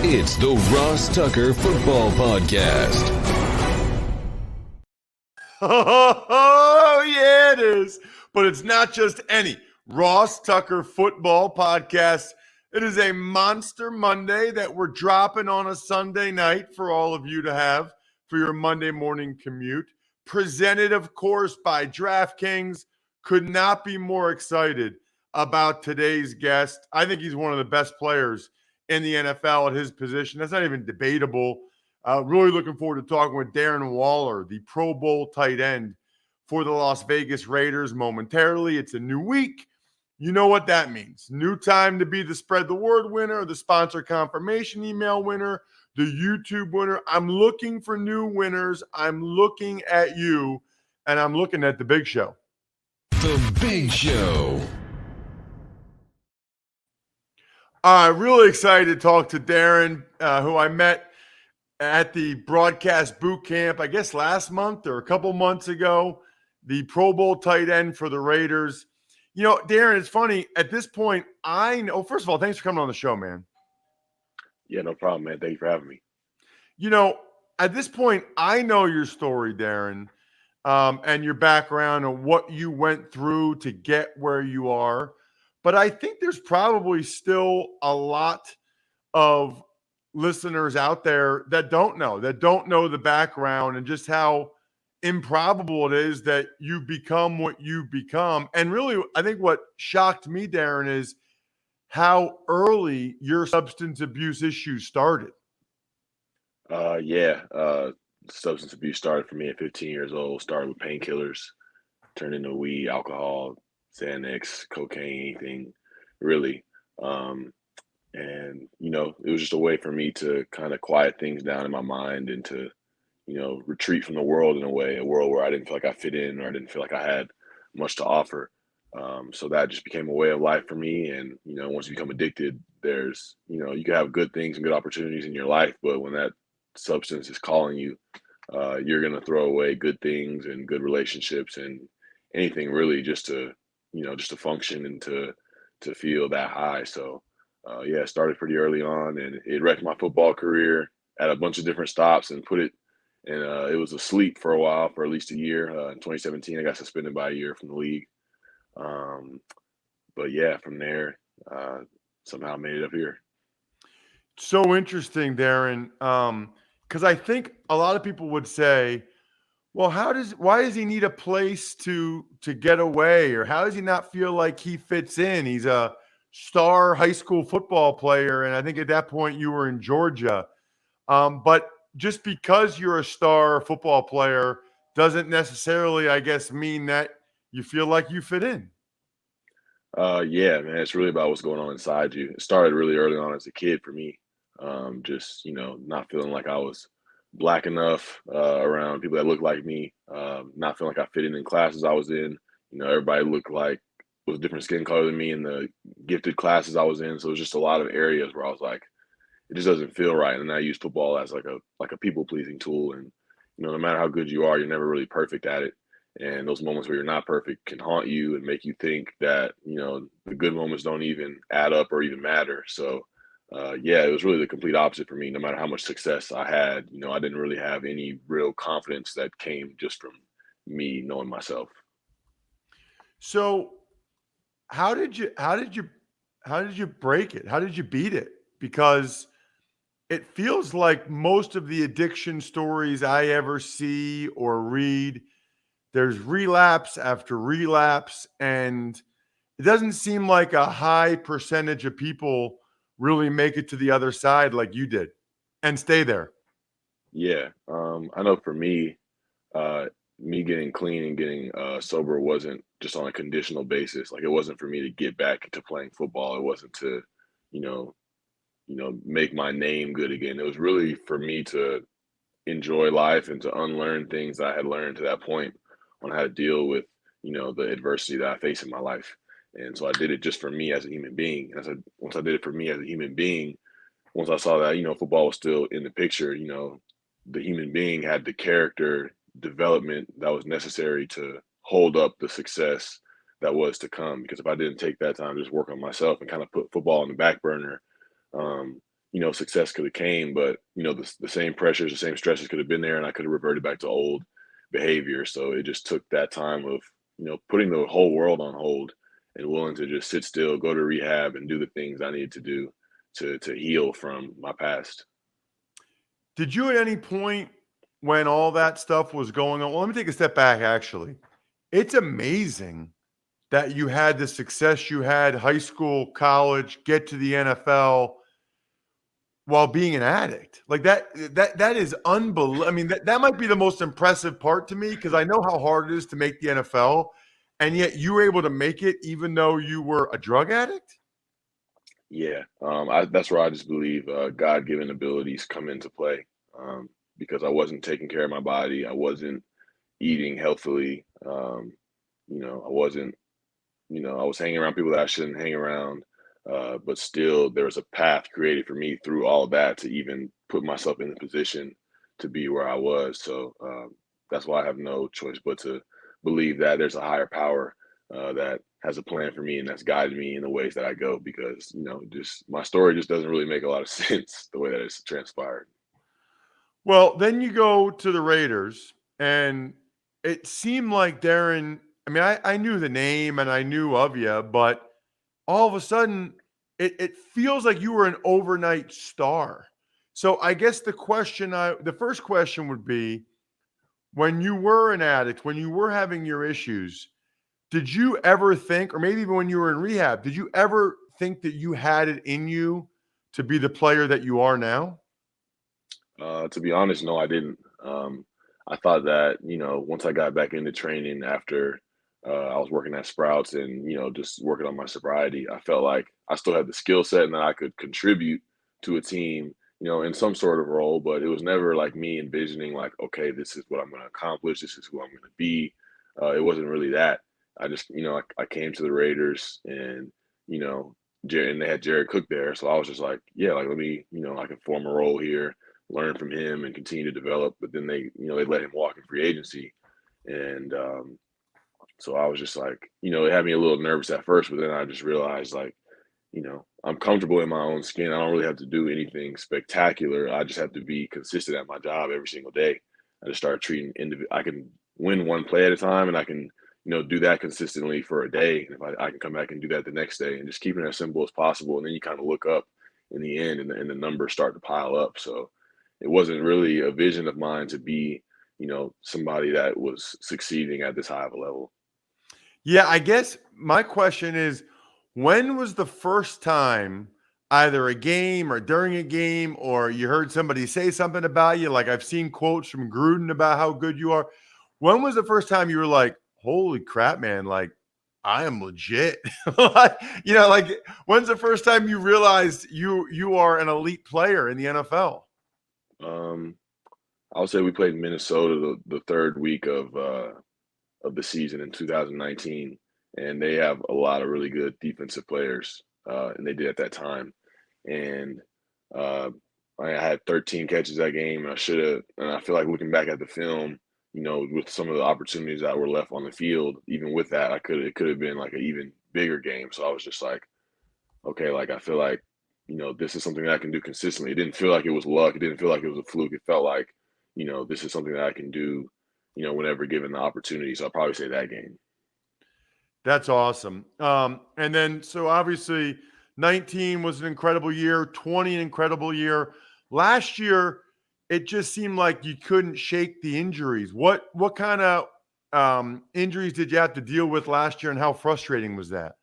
It's the Ross Tucker Football Podcast. Oh, yeah, it is. But it's not just any Ross Tucker Football Podcast. It is a Monster Monday that we're dropping on a Sunday night for all of you to have for your Monday morning commute. Presented, of course, by DraftKings. Could not be more excited about today's guest. I think he's one of the best players in the NFL at his position. That's not even debatable. Really looking forward to talking with Darren Waller, the Pro Bowl tight end for the Las Vegas Raiders momentarily. It's a new week. You know what that means. New time to be the Spread the Word winner, the sponsor confirmation email winner, the YouTube winner. I'm looking for new winners. I'm looking at you, and I'm looking at the big show. The Big Show. Really excited to talk to Darren, who I met at the broadcast boot camp, I guess last month or a couple months ago, the Pro Bowl tight end for the Raiders. You know, Darren, it's funny. At this point, I know, first of all, thanks for coming on the show, man. Yeah, no problem, man. Thank you for having me. You know, at this point, I know your story, Darren, and your background and what you went through to get where you are. But I think there's probably still a lot of listeners out there that don't know the background and just how improbable it is that you've become what you've become. And really, I think what shocked me, Darren, is how early your substance abuse issues started. Substance abuse started for me at 15 years old. Started with painkillers, turned into weed, alcohol, Xanax, cocaine, anything really. And, you know, it was just a way for me to kind of quiet things down in my mind and to, you know, retreat from the world in a way, a world where I didn't feel like I fit in or I didn't feel like I had much to offer. So that just became a way of life for me. And, you know, once you become addicted, there's, you know, you can have good things and good opportunities in your life, but when that substance is calling you, you're going to throw away good things and good relationships and anything really just to, you know, just to function and to feel that high. So, it started pretty early on, and it wrecked my football career at a bunch of different stops and it was asleep for a while, for at least a year. In 2017, I got suspended by a year from the league. But yeah, from there, somehow made it up here. So interesting, Darren, because I think a lot of people would say, well, why does he need a place to get away? Or how does he not feel like he fits in? He's a star high school football player. And I think at that point you were in Georgia. But just because you're a star football player doesn't necessarily, I guess, mean that you feel like you fit in. Yeah, man, it's really about what's going on inside you. It started really early on as a kid for me. Just, you know, not feeling like I was black enough around people that looked like me, not feeling like I fit in classes I was in. You know, everybody looked like was different skin color than me in the gifted classes I was in. So it was just a lot of areas where I was like, it just doesn't feel right. And I use football as like a people pleasing tool. And, you know, no matter how good you are, you're never really perfect at it. And those moments where you're not perfect can haunt you and make you think that, you know, the good moments don't even add up or even matter. So, it was really the complete opposite for me. No matter how much success I had, you know, I didn't really have any real confidence that came just from me knowing myself. So how did you break it? How did you beat it? Because it feels like most of the addiction stories I ever see or read, there's relapse after relapse, and it doesn't seem like a high percentage of people really make it to the other side like you did and stay there. Yeah. I know for me, me getting clean and getting sober wasn't just on a conditional basis. Like it wasn't for me to get back into playing football. It wasn't to, you know, make my name good again. It was really for me to enjoy life and to unlearn things that I had learned to that point on how to deal with, you know, the adversity that I face in my life. And so I did it just for me as a human being. And once I did it for me as a human being, once I saw that, you know, football was still in the picture, you know, the human being had the character development that was necessary to hold up the success that was to come. Because if I didn't take that time to just work on myself and kind of put football on the back burner, success could have came, but the same pressures, the same stresses could have been there, and I could have reverted back to old behavior. So it just took that time of putting the whole world on hold and willing to just sit still, go to rehab, and do the things I needed to do to heal from my past. Did you at any point when all that stuff was going on? Well, let me take a step back, actually. It's amazing that you had the success you had, high school, college, get to the NFL while being an addict. Like that is unbelievable. I mean, that might be the most impressive part to me because I know how hard it is to make the NFL, and yet you were able to make it even though you were a drug addict? Yeah, that's where I just believe God-given abilities come into play, because I wasn't taking care of my body. I wasn't eating healthily. I wasn't, I was hanging around people that I shouldn't hang around. But still, there was a path created for me through all of that to even put myself in the position to be where I was. So that's why I have no choice but to believe that there's a higher power that has a plan for me and that's guided me in the ways that I go. Because just my story just doesn't really make a lot of sense the way that it's transpired. Well, then you go to the Raiders, and it seemed like Darren. I mean, I knew the name and I knew of you, but all of a sudden, it feels like you were an overnight star. So I guess the first question would be, when you were an addict, when you were having your issues, did you ever think, or maybe even when you were in rehab, did you ever think that you had it in you to be the player that you are now? To be honest, no, I didn't. I thought that, once I got back into training after I was working at Sprouts and, just working on my sobriety, I felt like I still had the skill set and that I could contribute to a team, in some sort of role, but it was never like me envisioning like, okay, this is what I'm going to accomplish. This is who I'm going to be. It wasn't really that. I just, I came to the Raiders and, and they had Jared Cook there. So I was just like, yeah, like, let me, I can form a role here, learn from him and continue to develop. But then they let him walk in free agency. And so I was just like, it had me a little nervous at first, but then I just realized like, I'm comfortable in my own skin. I don't really have to do anything spectacular. I just have to be consistent at my job every single day. I just started treating I can win one play at a time, and I can, do that consistently for a day. And if I can come back and do that the next day and just keeping it as simple as possible. And then you kind of look up in the end and the numbers start to pile up. So it wasn't really a vision of mine to be, somebody that was succeeding at this high of a level. Yeah, I guess my question is, when was the first time, either a game or during a game, or you heard somebody say something about you? Like I've seen quotes from Gruden about how good you are. When was the first time you were like, holy crap, man, like I am legit? Like, like when's the first time you realized you are an elite player in the NFL? Um, I would say we played Minnesota the third week of the season in 2019, and they have a lot of really good defensive players, and they did at that time. And uh, I had 13 catches that game, and I should have. And I feel like looking back at the film, with some of the opportunities that were left on the field, even with that, it could have been like an even bigger game. So I was just like, okay, like I feel like, this is something that I can do consistently. It didn't feel like it was luck. It didn't feel like it was a fluke. It felt like, this is something that I can do, whenever given the opportunity. So I'll probably say that game. That's awesome. And then, so obviously, 19 was an incredible year, 20 an incredible year. Last year, it just seemed like you couldn't shake the injuries. What kind of injuries did you have to deal with last year, and how frustrating was that?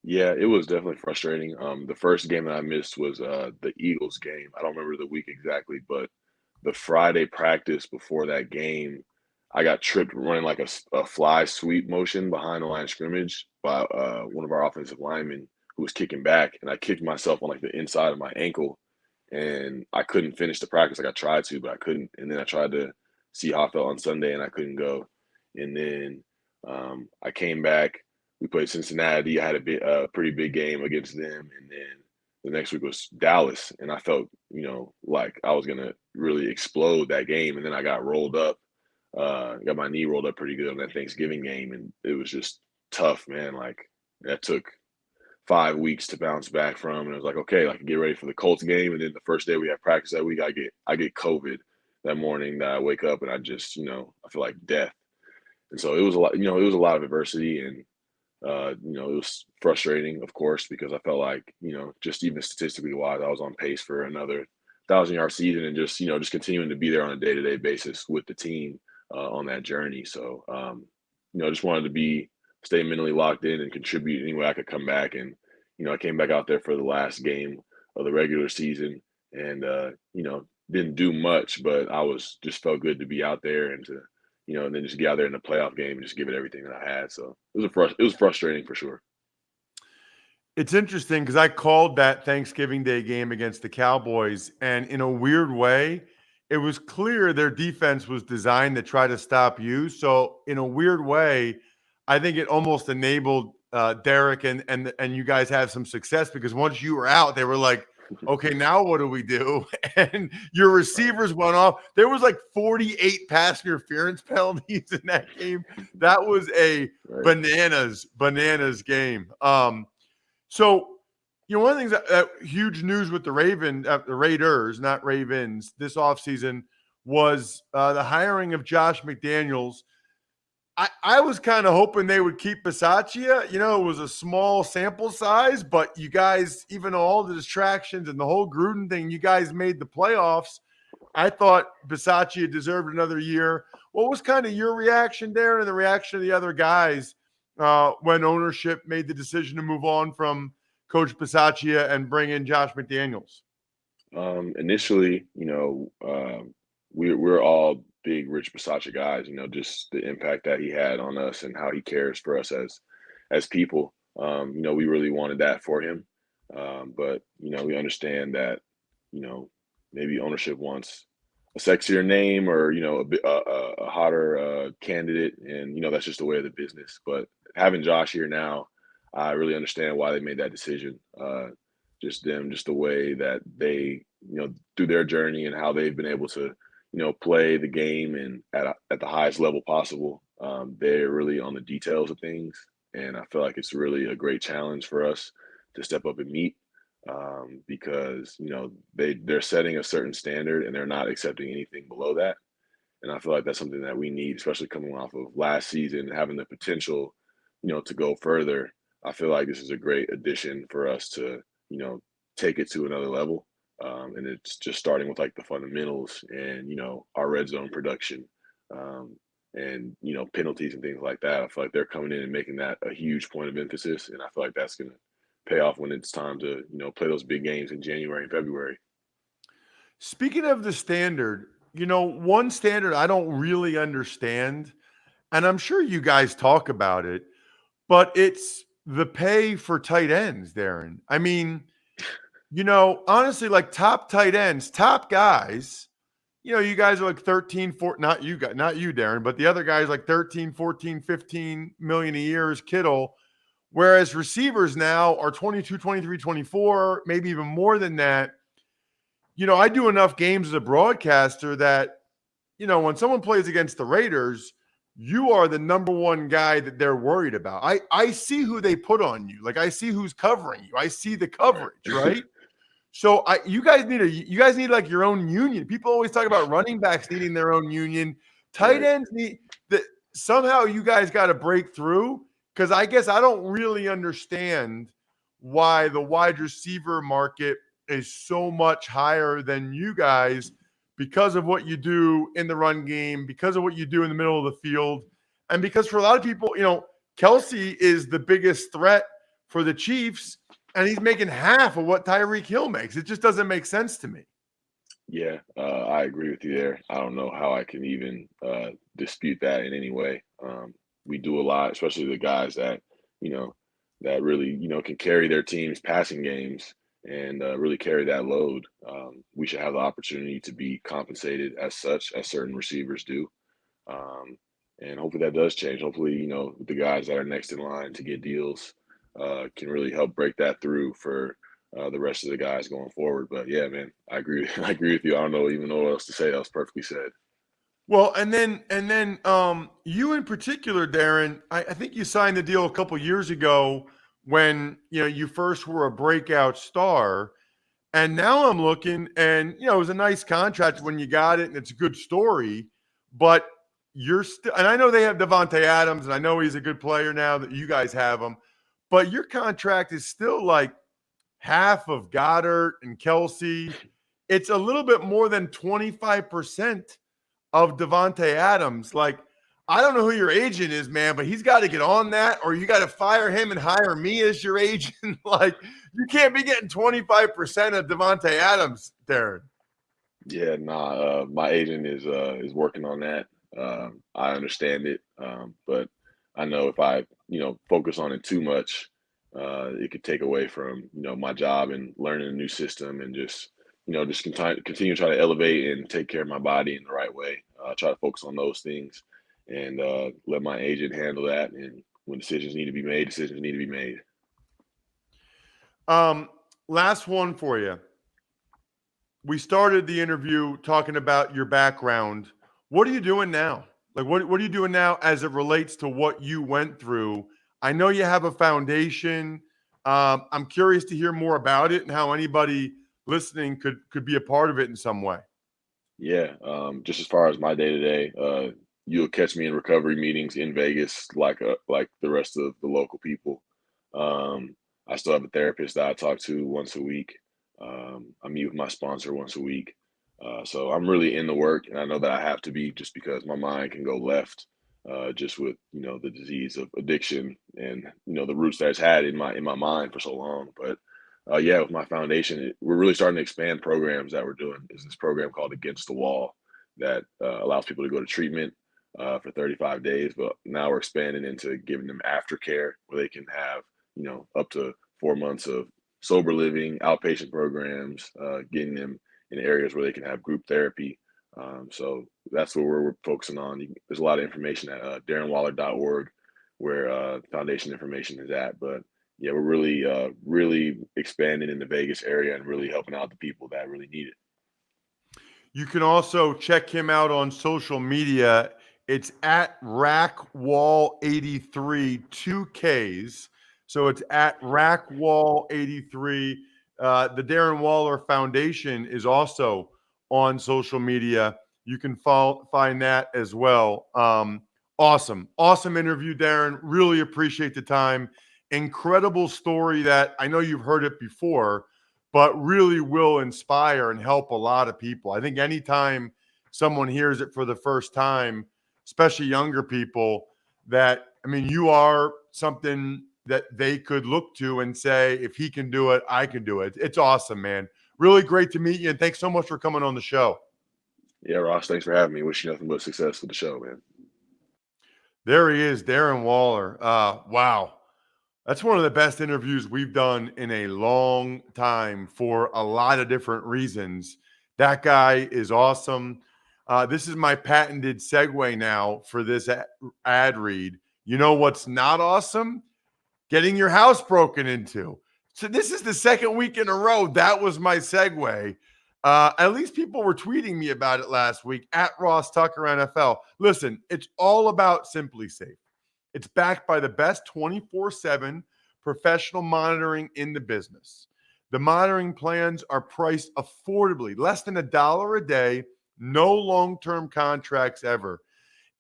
Yeah, it was definitely frustrating. The first game that I missed was the Eagles game. I don't remember the week exactly, but the Friday practice before that game, I got tripped running like a fly sweep motion behind the line of scrimmage by one of our offensive linemen who was kicking back, and I kicked myself on like the inside of my ankle, and I couldn't finish the practice. Like I tried to, but I couldn't. And then I tried to see how I felt on Sunday, and I couldn't go. And then I came back. We played Cincinnati. I had a pretty big game against them, and then the next week was Dallas, and I felt, like I was gonna really explode that game, and then I got rolled up, got my knee rolled up pretty good on that Thanksgiving game, and it was just tough, man. Like that took 5 weeks to bounce back from, and it was like, okay, I can get ready for the Colts game, and then the first day we have practice that week, I get COVID that morning. That I wake up and I just, I feel like death, and so it was a lot. It was a lot of adversity, and it was frustrating, of course, because I felt like, just even statistically wise, I was on pace for another 1,000-yard season, and just continuing to be there on a day-to-day basis with the team on that journey. So, I just wanted to stay mentally locked in and contribute any way I could come back. And, I came back out there for the last game of the regular season and, didn't do much, but just felt good to be out there and to, and then just get out there in the playoff game and just give it everything that I had. So it was frustrating for sure. It's interesting because I called that Thanksgiving Day game against the Cowboys, and in a weird way, it was clear their defense was designed to try to stop you. So in a weird way, I think it almost enabled Derek and you guys have some success because once you were out, they were like, okay, now what do we do? And your receivers went off. There was like 48 pass interference penalties in that game. That was a bananas game. So, one of the things that huge news with the Raiders, not Ravens, this offseason was the hiring of Josh McDaniels. I was kind of hoping they would keep Bisaccia. It was a small sample size, but you guys, even all the distractions and the whole Gruden thing, you guys made the playoffs. I thought Bisaccia deserved another year. What was kind of your reaction there and the reaction of the other guys when ownership made the decision to move on from Coach Bisaccia and bring in Josh McDaniels? Initially, we're all big Rich Bisaccia guys. Just the impact that he had on us and how he cares for us as people. We really wanted that for him, but we understand that maybe ownership wants a sexier name or a hotter candidate, and that's just the way of the business. But having Josh here now, I really understand why they made that decision. Just the way that they, through their journey and how they've been able to, play the game and at the highest level possible. They're really on the details of things, and I feel like it's really a great challenge for us to step up and meet because they're setting a certain standard and they're not accepting anything below that. And I feel like that's something that we need, especially coming off of last season, having the potential, to go further. I feel like this is a great addition for us to, take it to another level. And it's just starting with like the fundamentals and, our red zone production and, penalties and things like that. I feel like they're coming in and making that a huge point of emphasis. And I feel like that's going to pay off when it's time to, play those big games in January and February. Speaking of the standard, one standard I don't really understand, and I'm sure you guys talk about it, but it's the pay for tight ends, Darren. I mean, honestly, like top tight ends, top guys, you guys are like 13, 14, not you, Darren, but the other guys like 13, 14, 15 million a year is Kittle. Whereas receivers now are 22, 23, 24, maybe even more than that. I do enough games as a broadcaster that, when someone plays against the Raiders, you are the number one guy that they're worried about. I see who they put on you. Like I see who's covering you. I see the coverage, right? So you guys need like your own union. People always talk about running backs needing their own union. Tight ends need that. Somehow you guys got to break through, because I guess I don't really understand why the wide receiver market is so much higher than you guys because of what you do in the run game, because of what you do in the middle of the field, and because for a lot of people, Kelsey is the biggest threat for the Chiefs, and he's making half of what Tyreek Hill makes. It just doesn't make sense to me. Yeah, I agree with you there. I don't know how I can even dispute that in any way. We do a lot, especially the guys that, that really, can carry their team's passing games and really carry that load. We should have the opportunity to be compensated as such, as certain receivers do. And hopefully that does change. Hopefully, the guys that are next in line to get deals can really help break that through for the rest of the guys going forward. But yeah, man, I agree. I agree with you. I don't even know what else to say. That was perfectly said. Well, and then you in particular, Darren, I think you signed the deal a couple years ago when, you first were a breakout star. And now I'm looking and, it was a nice contract when you got it and it's a good story, but you're still, and I know they have Devontae Adams and I know he's a good player now that you guys have him, but your contract is still like half of Goddard and Kelsey. It's a little bit more than 25% of Devontae Adams. Like, I don't know who your agent is, man, but he's got to get on that, or you got to fire him and hire me as your agent. Like, you can't be getting 25% of Devontae Adams, Darren. Yeah, nah. My agent is working on that. I understand it, but I know if I focus on it too much, it could take away from my job and learning a new system and just continue to try to elevate and take care of my body in the right way. Try to focus on those things and let my agent handle that. And when decisions need to be made, decisions need to be made. Last one for you. We started the interview talking about your background. What are you doing now? Like, what are you doing now as it relates to what you went through? I know you have a foundation. I'm curious to hear more about it and how anybody listening could be a part of it in some way. Yeah, just as far as my day to day, you'll catch me in recovery meetings in Vegas, like the rest of the local people. I still have a therapist that I talk to once a week. I meet with my sponsor once a week. So I'm really in the work, and I know that I have to be just because my mind can go left, just with the disease of addiction and the roots that it's had in my mind for so long. But yeah, with my foundation, we're really starting to expand programs that we're doing. There's this program called Against the Wall that allows people to go to treatment for 35 days, but now we're expanding into giving them aftercare where they can have up to 4 months of sober living, outpatient programs, getting them in areas where they can have group therapy. So that's what we're focusing on. There's a lot of information at darrenwaller.org where foundation information is at. But yeah, we're really expanding in the Vegas area and really helping out the people that really need it. You can also check him out on social media. It's at Rackwall83, 2Ks. So it's at Rackwall83. The Darren Waller Foundation is also on social media. You can find that as well. Awesome interview, Darren. Really appreciate the time. Incredible story that I know you've heard it before, but really will inspire and help a lot of people. I think anytime someone hears it for the first time, especially younger people, you are something that they could look to and say, if he can do it, I can do it. It's awesome, man. Really great to meet you, and thanks so much for coming on the show. Yeah, Ross, thanks for having me. Wish you nothing but success with the show, man. There he is, Darren Waller. Wow. That's one of the best interviews we've done in a long time for a lot of different reasons. That guy is awesome. This is my patented segue now for this ad read. You know what's not awesome? Getting your house broken into. So this is the second week in a row. That was my segue. At least people were tweeting me about it last week at Ross Tucker NFL. Listen, it's all about Simply Safe. It's backed by the best 24/7 professional monitoring in the business. The monitoring plans are priced affordably, less than $1 a day, no long-term contracts ever.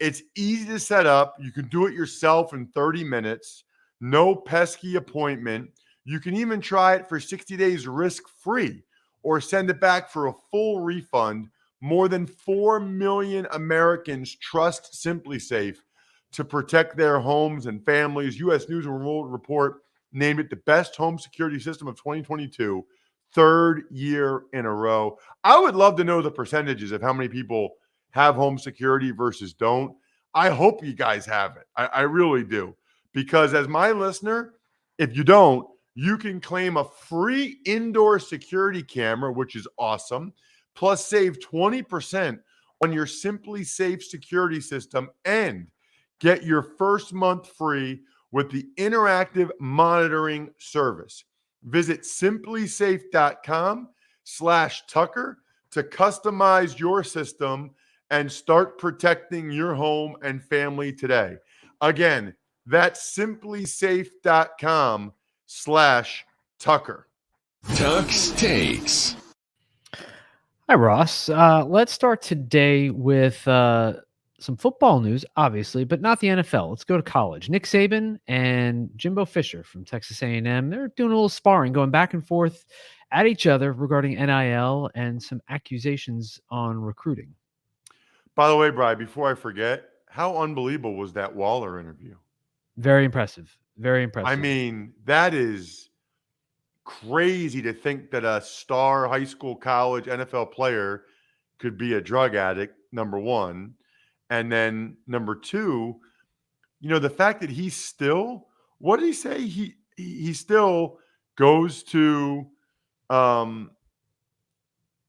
It's easy to set up. You can do it yourself in 30 minutes. No pesky appointment. You can even try it for 60 days risk-free or send it back for a full refund. More than 4 million Americans trust Simply Safe to protect their homes and families. U.S. News and World Report named it the best home security system of 2022, third year in a row. I would love to know the percentages of how many people have home security versus don't. I hope you guys have it. I really do. Because as my listener, if you don't, you can claim a free indoor security camera, which is awesome, plus save 20% on your Simply Safe security system and get your first month free with the interactive monitoring service. Visit simplysafe.com/Tucker to customize your system and start protecting your home and family today. Again, that's simplysafe.com Tucker. Tuck's Takes. Hi, Ross. Let's start today with some football news, obviously, but not the NFL. Let's go to college. Nick Saban and Jimbo Fisher from Texas A&M, they're doing a little sparring, going back and forth at each other regarding NIL and some accusations on recruiting. By the way, Brian, before I forget, how unbelievable was that Waller interview? Very impressive. Very impressive. I mean, that is crazy to think that a star high school, college, NFL player could be a drug addict, number one. And then number two, the fact that he's still, what did he say? He still goes to,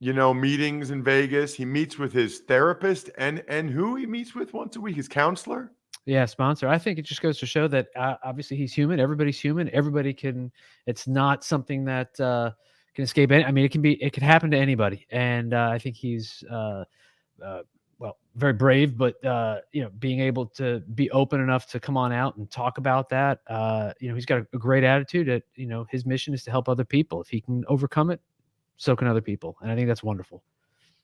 meetings in Vegas. He meets with his therapist and who he meets with once a week, his counselor. Yeah, sponsor. I think it just goes to show that obviously he's human. Everybody's human. Everybody can. It's not something that can escape. I mean, it can happen to anybody. And I think he's very brave. But being able to be open enough to come on out and talk about that. He's got a great attitude. That his mission is to help other people. If he can overcome it, so can other people. And I think that's wonderful.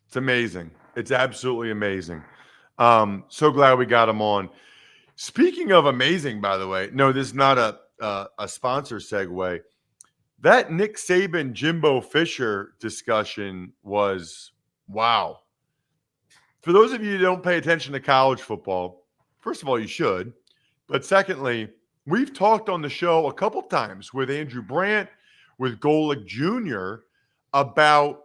It's amazing. It's absolutely amazing. So glad we got him on. Speaking of amazing, by the way, no, this is not a sponsor segue. That Nick Saban, Jimbo Fisher discussion was wow. For those of you who don't pay attention to college football, first of all, you should. But secondly, we've talked on the show a couple times with Andrew Brandt, with Golick Jr. about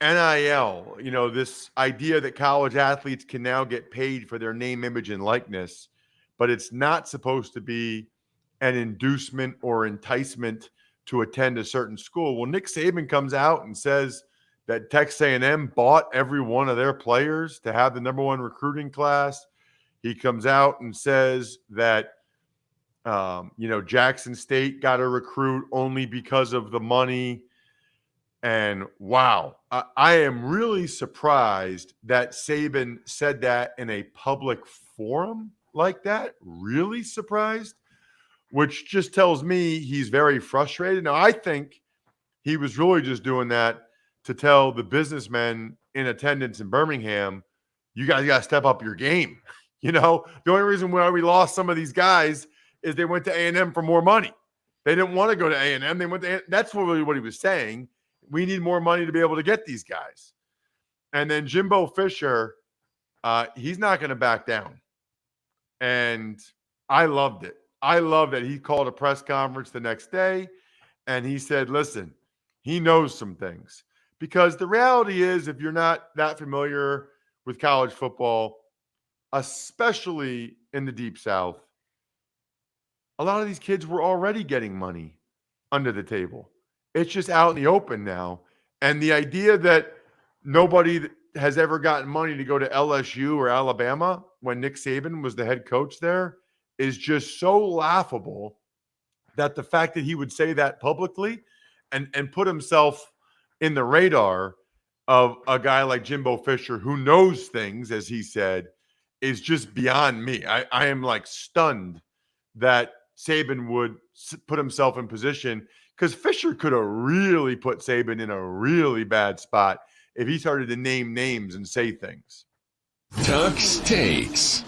NIL, this idea that college athletes can now get paid for their name, image, and likeness, but it's not supposed to be an inducement or enticement to attend a certain school. Well, Nick Saban comes out and says that Texas A&M bought every one of their players to have the number one recruiting class. He comes out and says that, Jackson State got a recruit only because of the money. And wow, I am really surprised that Saban said that in a public forum like that. Really surprised, which just tells me he's very frustrated. Now, I think he was really just doing that to tell the businessmen in attendance in Birmingham, you guys got to step up your game. The only reason why we lost some of these guys is they went to A&M for more money. They didn't want to go to A&M. They went to A&M. That's really what he was saying. We need more money to be able to get these guys. And then Jimbo Fisher, he's not going to back down. And I loved it. I love that he called a press conference the next day and he said, listen, he knows some things. Because the reality is, if you're not that familiar with college football, especially in the Deep South, a lot of these kids were already getting money under the table. It's just out in the open now. And the idea that nobody has ever gotten money to go to LSU or Alabama when Nick Saban was the head coach there is just so laughable that the fact that he would say that publicly and put himself in the radar of a guy like Jimbo Fisher who knows things, as he said, is just beyond me. I am like stunned that Saban would put himself in position, because Fisher could have really put Saban in a really bad spot if he started to name names and say things. Tuck's Takes.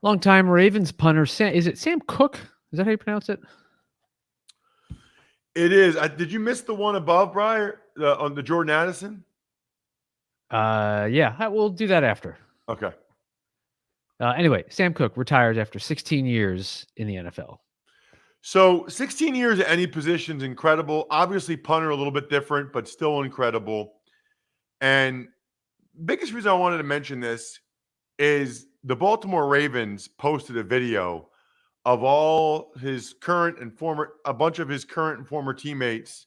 Longtime Ravens punter, is it Sam Cook? Is that how you pronounce it? It is. Did you miss the one above, Brian, on the Jordan Addison? Yeah, we'll do that after. Okay. Anyway, Sam Cook retires after 16 years in the NFL. So 16 years at any position is incredible. Obviously, punter a little bit different, but still incredible. And biggest reason I wanted to mention this is the Baltimore Ravens posted a video of all his current and former, a bunch of his current and former teammates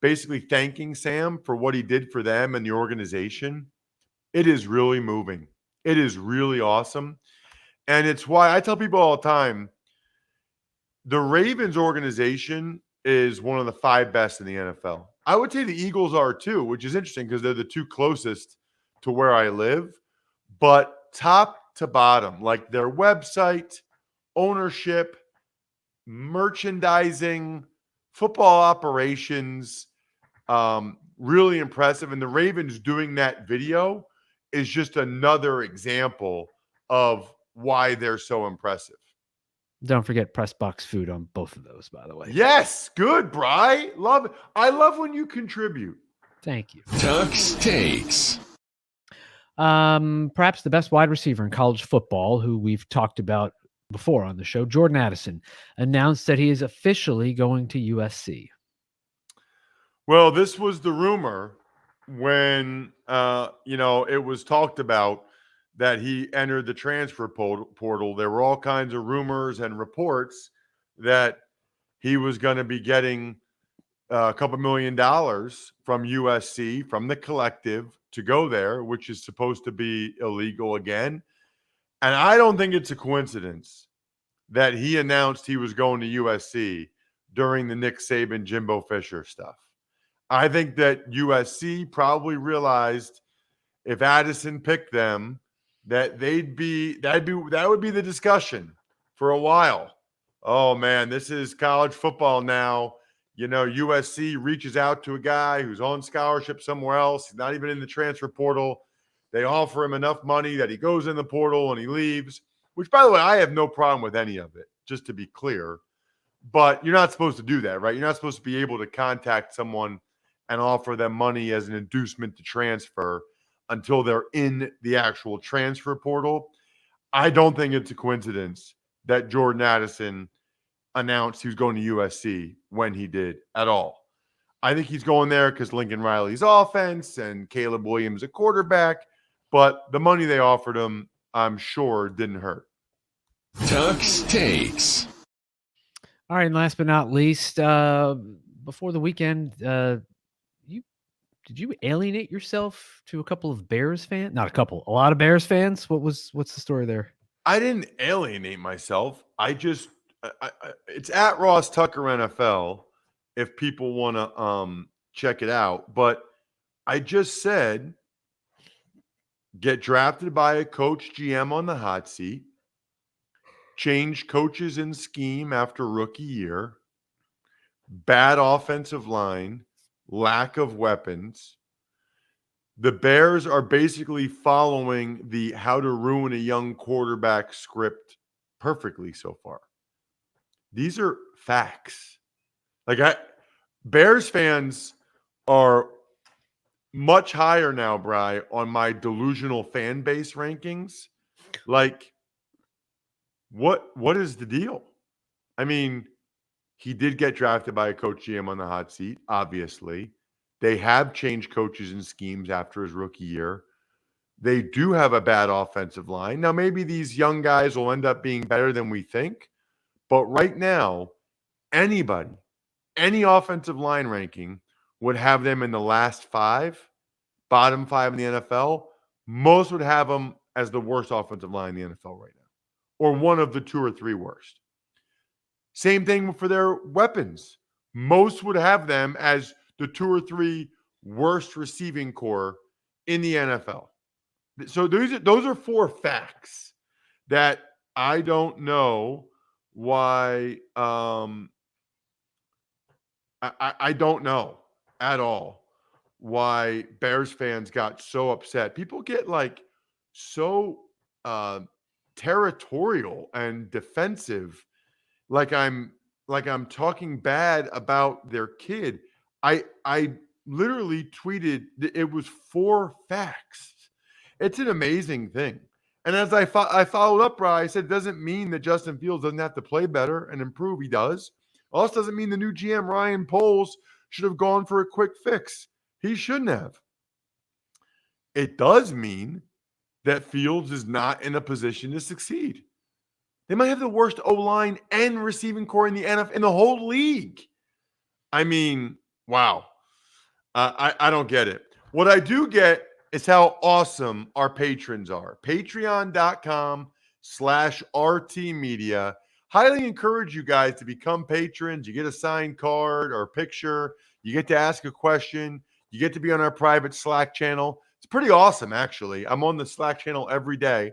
basically thanking Sam for what he did for them and the organization. It is really moving. It is really awesome. And it's why I tell people all the time, the Ravens organization is one of the 5 best in the NFL. I would say the Eagles are too, which is interesting because they're the 2 closest to where I live. But top to bottom, like their website, ownership, merchandising, football operations, really impressive. And the Ravens doing that video is just another example of why they're so impressive. Don't forget press box food on both of those, by the way. Yes, good, Bri. Love it. I love when you contribute. Thank you. Tuck's Takes. Perhaps the best wide receiver in college football, who we've talked about before on the show, Jordan Addison, announced that he is officially going to USC. Well, this was the rumor when it was talked about that he entered the transfer portal. There were all kinds of rumors and reports that he was going to be getting a couple $1 million from USC, from the collective, to go there, which is supposed to be illegal again. And I don't think it's a coincidence that he announced he was going to USC during the Nick Saban, Jimbo Fisher stuff. I think that USC probably realized if Addison picked them, that would be the discussion for a while. Oh man, this is college football now. USC reaches out to a guy who's on scholarship somewhere else, not even in the transfer portal. They offer him enough money that he goes in the portal and he leaves, which, by the way, I have no problem with any of it, just to be clear. But you're not supposed to do that, right? You're not supposed to be able to contact someone and offer them money as an inducement to transfer until they're in the actual transfer portal. I don't think it's a coincidence that Jordan Addison announced he was going to USC when he did at all. I think he's going there because Lincoln Riley's offense and Caleb Williams a quarterback, but the money they offered him, I'm sure, didn't hurt. Tuck's Takes. All right, and last but not least, before the weekend, did you alienate yourself to a couple of Bears fans? Not a couple, a lot of Bears fans. What's the story there? I didn't alienate myself. I just it's at Ross Tucker NFL if people want to check it out. But I just said get drafted by a coach GM on the hot seat, change coaches in scheme after rookie year, bad offensive line, lack of weapons. The Bears are basically following the how to ruin a young quarterback script perfectly so far. These are facts. Bears fans are much higher now, Bri, on my delusional fan base rankings. Like, what is the deal? I mean, he did get drafted by a coach GM on the hot seat, obviously. They have changed coaches and schemes after his rookie year. They do have a bad offensive line. Now, maybe these young guys will end up being better than we think. But right now, any offensive line ranking would have them in the last five, bottom five in the NFL. Most would have them as the worst offensive line in the NFL right now, or one of the two or three worst. Same thing for their weapons. Most would have them as the two or three worst receiving core in the NFL. So those are four facts that I don't know why. I don't know at all why Bears fans got so upset. People get so territorial and defensive, like I'm talking bad about their kid. I literally tweeted it was four facts. It's an amazing thing. And as I followed up, I said, it doesn't mean that Justin Fields doesn't have to play better and improve. He does. Also doesn't mean the new GM, Ryan Poles, should have gone for a quick fix. He shouldn't have. It does mean that Fields is not in a position to succeed. They might have the worst O-line and receiving core in the NFL, in the whole league. I mean, wow. I don't get it. What I do get is how awesome our patrons are. Patreon.com/RT Media. Highly encourage you guys to become patrons. You get a signed card or a picture. You get to ask a question. You get to be on our private Slack channel. It's pretty awesome, actually. I'm on the Slack channel every day.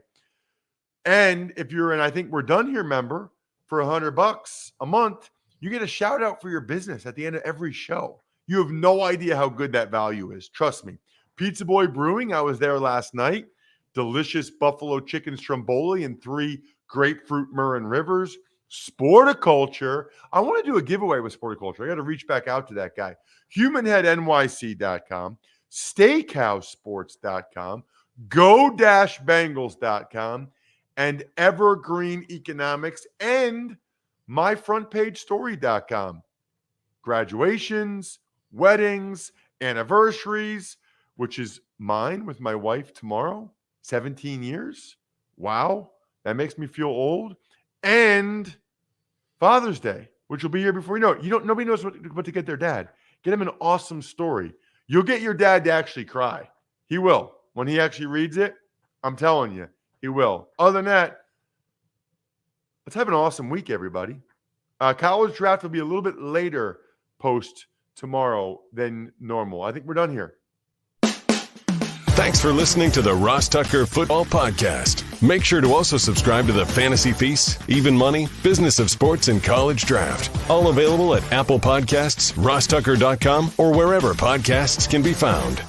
And if you're an I think we're done here member, for $100 a month, you get a shout out for your business at the end of every show. You have no idea how good that value is. Trust me. Pizza Boy Brewing, I was there last night. Delicious buffalo chicken stromboli and 3 grapefruit Murrin Rivers. Sporticulture. I want to do a giveaway with Sporticulture. I got to reach back out to that guy. HumanHeadNYC.com, SteakhouseSports.com, Go-Bengals.com, and Evergreen Economics, and MyFrontPageStory.com. Graduations, weddings, anniversaries, which is mine with my wife tomorrow, 17 years. Wow, that makes me feel old. And Father's Day, which will be here before you know it. Nobody knows what to get their dad. Get him an awesome story. You'll get your dad to actually cry. He will. When he actually reads it, I'm telling you, he will. Other than that, let's have an awesome week, everybody. College draft will be a little bit later post tomorrow than normal. I think we're done here. Thanks for listening to the Ross Tucker Football Podcast. Make sure to also subscribe to the Fantasy Feast, Even Money, Business of Sports, and College Draft. All available at Apple Podcasts, rosstucker.com, or wherever podcasts can be found.